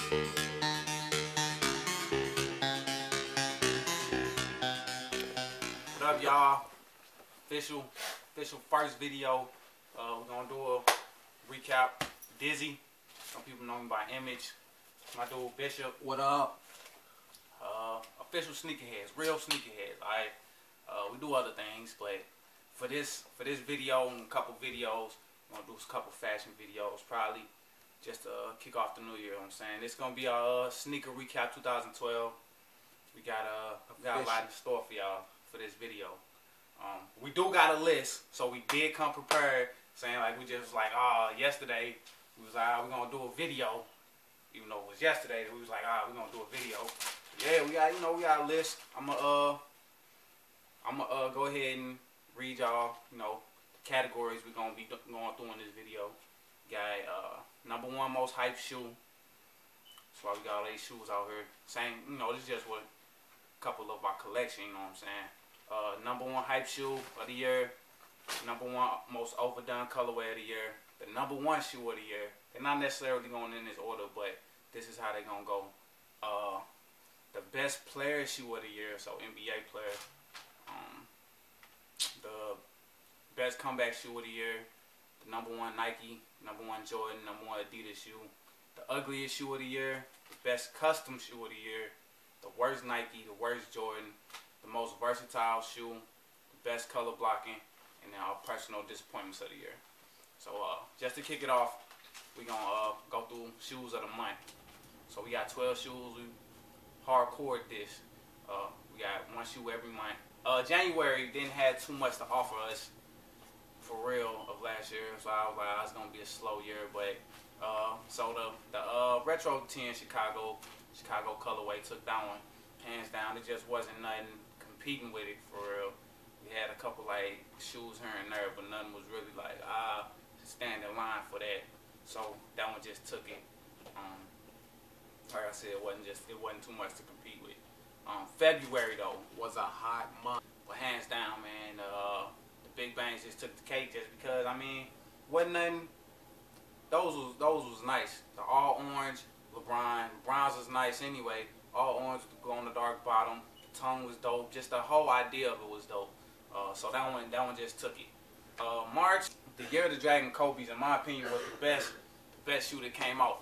What up, y'all? Official first video. We're gonna do a recap. Dizzy. Some people know me by Image. My dude Bishop. What up? Official sneakerheads, real sneakerheads. Alright. We do other things, but for this video and a couple videos, we're gonna do a couple fashion videos, probably just to kick off the new year. You know what I'm saying, it's gonna be our sneaker recap 2012. We got a lot in store for y'all for this video. We do got a list, so we did come prepared. Saying like we just like yesterday we was like we're gonna do a video, even though it was yesterday. We was like we're gonna do a video. Yeah, we got a list. I'ma go ahead and read y'all the categories we're gonna be going through in this video. Got number one most hype shoe. That's why we got all these shoes out here. Same, this is just what a couple of our collection. You know what I'm saying? Number one hype shoe of the year. Number one most overdone colorway of the year. The number one shoe of the year. They're not necessarily going in this order, but this is how they're gonna go. The best player shoe of the year, so NBA player. The best comeback shoe of the year. The number one Nike, number one Jordan, number one Adidas shoe. The ugliest shoe of the year. The best custom shoe of the year. The worst Nike, the worst Jordan. The most versatile shoe. The best color blocking. And then our personal disappointments of the year. So just to kick it off, we're going to go through shoes of the month. So we got 12 shoes. We hardcore this. We got one shoe every month. January didn't have too much to offer us for real of last year. So I was like, it's going to be a slow year. But so the Retro 10 Chicago colorway took that one. Hands down, it just wasn't nothing competing with it for real. We had a couple like shoes here and there, but nothing was really like stand in line for that. So that one just took it. Like I said, it wasn't too much to compete with. February though was a hot month, but hands down, man, the Big Bangs just took the cake just because wasn't nothing. Those was nice. The all orange LeBron's was nice anyway. All orange with the glow on the dark bottom. The tongue was dope. Just the whole idea of it was dope. So that one just took it. March, the Year of the Dragon Kobe's, in my opinion, was the best shoe that came out.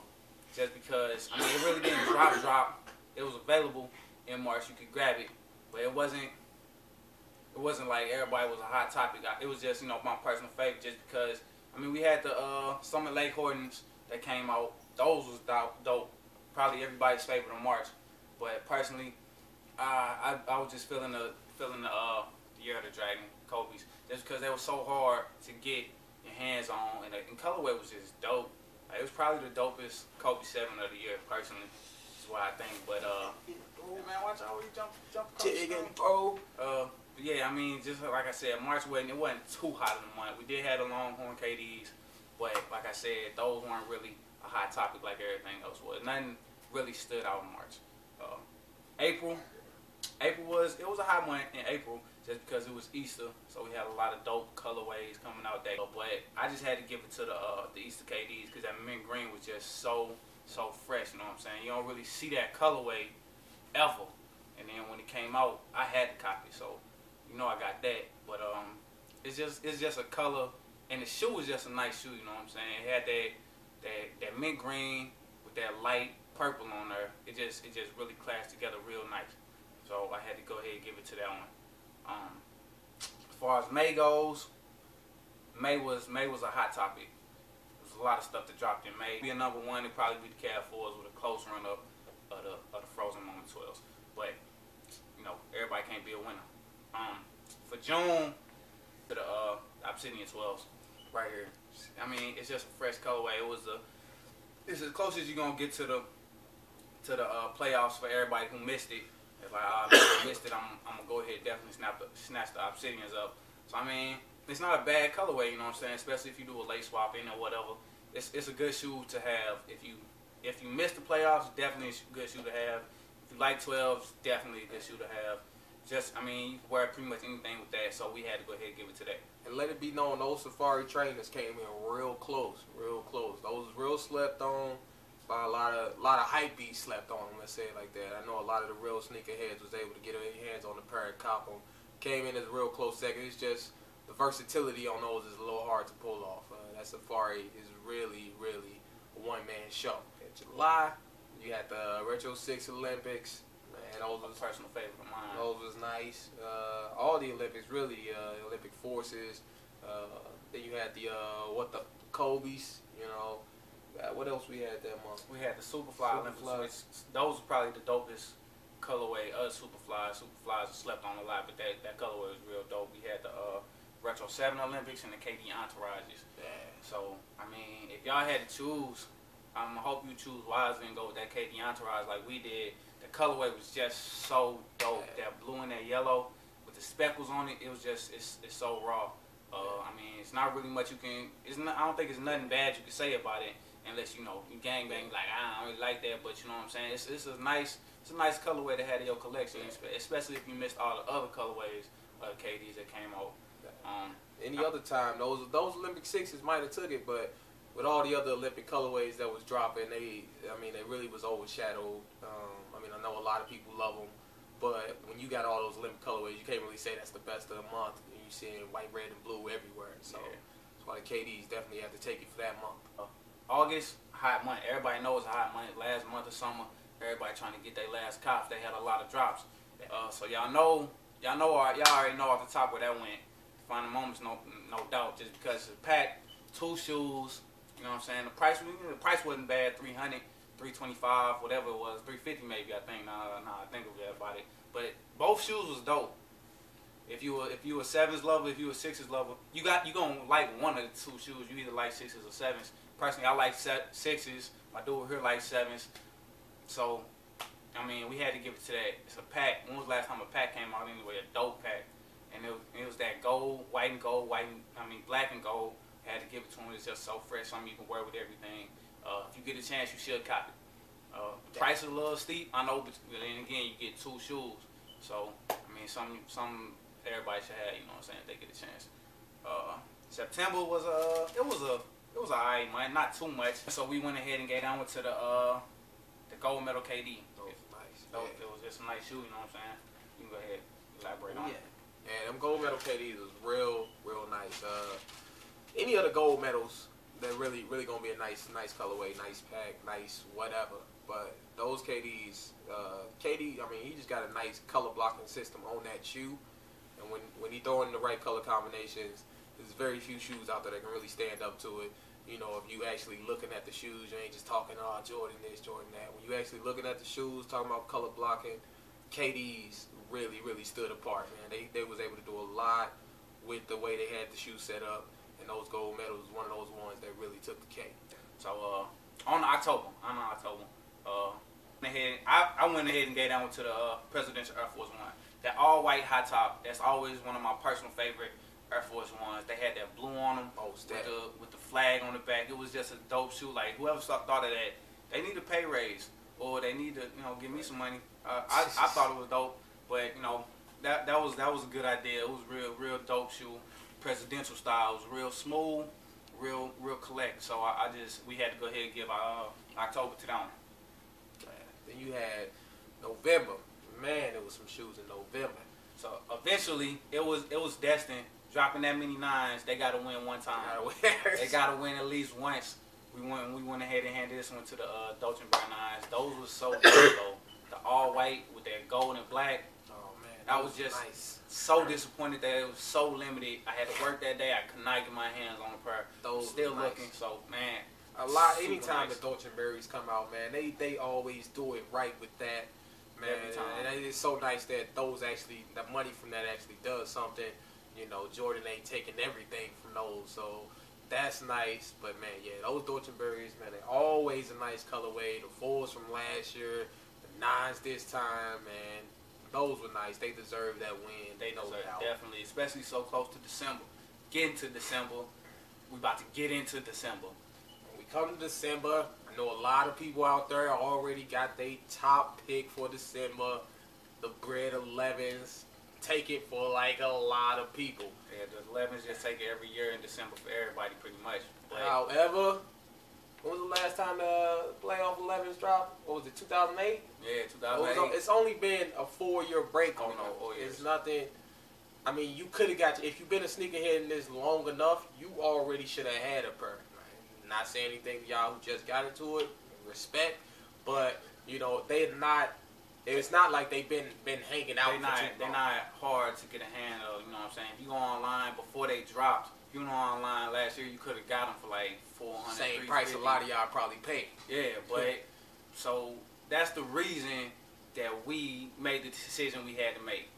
Just because it really didn't drop. It was available in March. You could grab it, but it wasn't like everybody was a hot topic. It was just my personal favorite. Just because we had the Summit Lake Hortons that came out. Those was dope. Probably everybody's favorite in March. But personally, I was just feeling the Year of the Dragon Kobe's just because they were so hard to get your hands on, and colorway was just dope. Like, it was probably the dopest Kobe 7 of the year, personally. Is what I think. But man, watch out where you jump across the yeah, just like I said, March wasn't too hot in the month. We did have the Longhorn KDs, but like I said, those weren't really a hot topic like everything else was. Nothing really stood out in March. April was a hot month in April just because it was Easter, so we had a lot of dope colorways coming out there. But I just had to give it to the Easter KDs because that mint green was just so fresh. You know what I'm saying? You don't really see that colorway ever. And then when it came out, I had to copy. So I got that. But it's just a color, and the shoe was just a nice shoe. You know what I'm saying? It had that mint green with that light purple on there. It just really clashed together real nice. So I had to go ahead and give it to that one. As far as May goes, May was a hot topic. There was a lot of stuff that dropped in May. Be a number one, it'd probably be the Cav 4s with a close run up of the Frozen Moment 12s. But everybody can't be a winner. For June, the Obsidian 12s right here. It's just a fresh colorway. It's as close as you're gonna get to the playoffs for everybody who missed it. It's like, I missed it. I'm gonna go ahead and definitely snatch the Obsidians up. So it's not a bad colorway, you know what I'm saying? Especially if you do a late swap in or whatever. It's a good shoe to have. If you miss the playoffs, definitely a good shoe to have. If you like 12s, definitely a good shoe to have. Just, you can wear pretty much anything with that, so we had to go ahead and give it to that. And let it be known, those Safari trainers came in real close, real close. Those real slept on. by a lot of hype beats slept on them. Let's say it like that. I know a lot of the real sneakerheads was able to get their hands on the pair and cop them. Came in as a real close second. It's just the versatility on those is a little hard to pull off. That Safari is really a one-man show. In July, you had the Retro 6 Olympics. Man, those was personal favorite of mine. Those was nice. All the Olympics, really, Olympic forces. Then you had the Kobe's, you know. What else we had that month? We had the Superfly Olympics, which those were probably the dopest colorway of Superflies. Superflies are slept on a lot, but that colorway was real dope. We had the Retro 7 Olympics and the KD Entourages. Yeah. So, I mean, if y'all had to choose, I hope you choose wisely and go with that KD Entourage like we did. The colorway was just so dope. Yeah. That blue and that yellow with the speckles on it, it was just, it's so raw. I mean, it's not really much you can, I don't think it's nothing bad you can say about it unless, you know, you gangbang like, I don't really like that, but you know what I'm saying? It's a nice colorway to have in your collection, especially if you missed all the other colorways of KDs that came out. Any other time, those Olympic sixes might have took it, but with all the other Olympic colorways that was dropping, they really was overshadowed. I mean, I know a lot of people love them, but when you got all those Olympic colorways, you can't really say that's the best of the month. You seeing white, red, and blue everywhere, so that's why the KDs definitely have to take it for that month. August, hot month. Everybody knows a hot month. Last month of summer, everybody trying to get their last cops. They had a lot of drops. So y'all already know off the top where that went. Final Moments, no doubt, just because it's packed. 2 shoes, you know what I'm saying? The price wasn't bad, $300, $325, whatever it was, $350 maybe. I think. Nah, I think about it. But both shoes was dope. If you a 7s lover, if you a 6s lover, you gonna like one of the 2 shoes. You either like 6s or 7s. Personally, I like 6s. My dude here likes 7s. So, I mean, we had to give it to that. It's a pack. When was the last time a pack came out anyway? A dope pack. And it was that gold, white and gold, black and gold. Had to give it to him. It's just so fresh. Something you can wear with everything. If you get a chance, you should cop it. The price is a little steep, I know, but then again, you get 2 shoes. So, I mean, some everybody should have, you know what I'm saying, if they get a chance. September was it was alright, man, not too much. So we went ahead and gave down to the gold medal KD. Nice. It was just a nice shoe, you know what I'm saying. You can go ahead and elaborate on it. Yeah, them gold medal KDs was real nice. Any of the gold medals, they're really gonna be a nice colorway, nice pack, nice whatever. But those KDs, KD, I mean, he just got a nice color blocking system on that shoe. And when he throw in the right color combinations, there's very few shoes out there that can really stand up to it. You know, if you actually looking at the shoes, you ain't just talking, oh, Jordan this, Jordan that. When you actually looking at the shoes, talking about color blocking, KDs really stood apart, man. They was able to do a lot with the way they had the shoe set up, and those gold medals was one of those ones that really took the cake. So on October, I went ahead and gave down to the Presidential Air Force One. That all white high top. That's always one of my personal favorite Air Force Ones. They had that blue on them with the flag on the back. It was just a dope shoe. Like whoever thought of that, they need a pay raise or they need to give me some money. I thought it was dope. But that was a good idea. It was real dope shoe, presidential style. It was real smooth, real collect. So we had to go ahead and give October to them. Then you had November. Man, there was some shoes in November. So eventually, it was destined. Dropping that many 9s, they gotta win one time. They gotta win at least once. We went ahead and handed this one to the Dolce & Gabbana 9s. Those was so good though. The all white with that gold and black. I was just so disappointed that it was so limited. I had to work that day. I could not get my hands on a pair. Those still looking. So man, anytime the Dolce & Berries come out, man, they always do it right with that, man. Every time. And it's so nice that the money from that actually does something. Jordan ain't taking everything from those, so that's nice. But man, yeah, those Dolce & Berries, man, they always a nice colorway. The 4s from last year, the 9s this time, man. Those were nice. They deserve that win. They deserve definitely, especially so close to December. Getting to December, we about to get into December. When we come to December, I know a lot of people out there already got their top pick for December. The Bread 11s. Take it for like a lot of people. Yeah, the 11s just take it every year in December for everybody pretty much. But however, When was the last time the playoff 11s dropped? What was it, 2008? Yeah, 2008. It's only been a 4-year break on no, them. 4 years. It's nothing. I mean, you could have got, if you've been a sneakerhead in this long enough, you already should have had a pair. Not saying anything to y'all who just got into it, respect, but you know they're not. It's not like they've been hanging out. They're not hard to get a hand of. You know what I'm saying? If you go online before they dropped, you know online last year, you could have got them for like $400. Same price a lot of y'all probably paid. Yeah, but so that's the reason that we made the decision we had to make.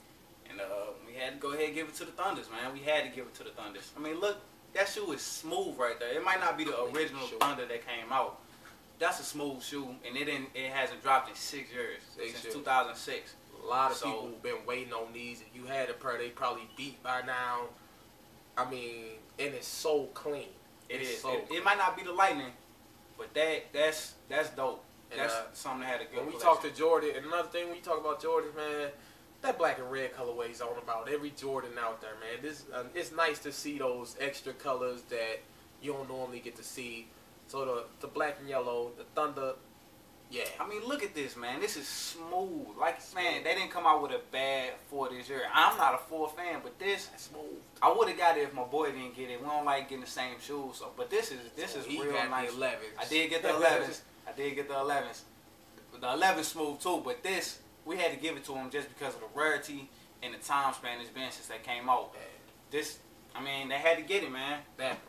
And we had to go ahead and give it to the Thunders, man. We had to give it to the Thunders. I mean, look, that shoe is smooth right there. It might not be the original Thunder that came out. That's a smooth shoe, and it hasn't dropped in 6 years, since 2006. A lot of people have been waiting on these. If you had a pair, they probably beat by now. I mean, and it's so clean. It might not be the Lightning, but that's dope. And, that's something that had a good When we talk to Jordan, and another thing, when you talk about Jordan, man, that black and red colorway is on about every Jordan out there, man. This it's nice to see those extra colors that you don't normally get to see. So the black and yellow, the Thunder, yeah. I mean, look at this, man. This is smooth. Like, man, they didn't come out with a bad 4 this year. I'm not a 4 fan, but this smooth. I would have got it if my boy didn't get it. We don't like getting the same shoes, so but this is real nice. The 11s. I did get the 11s. I did get the 11s. The 11s smooth too, but this we had to give it to him just because of the rarity and the time span it's been since they came out. This, I mean, they had to get it, man. Definitely.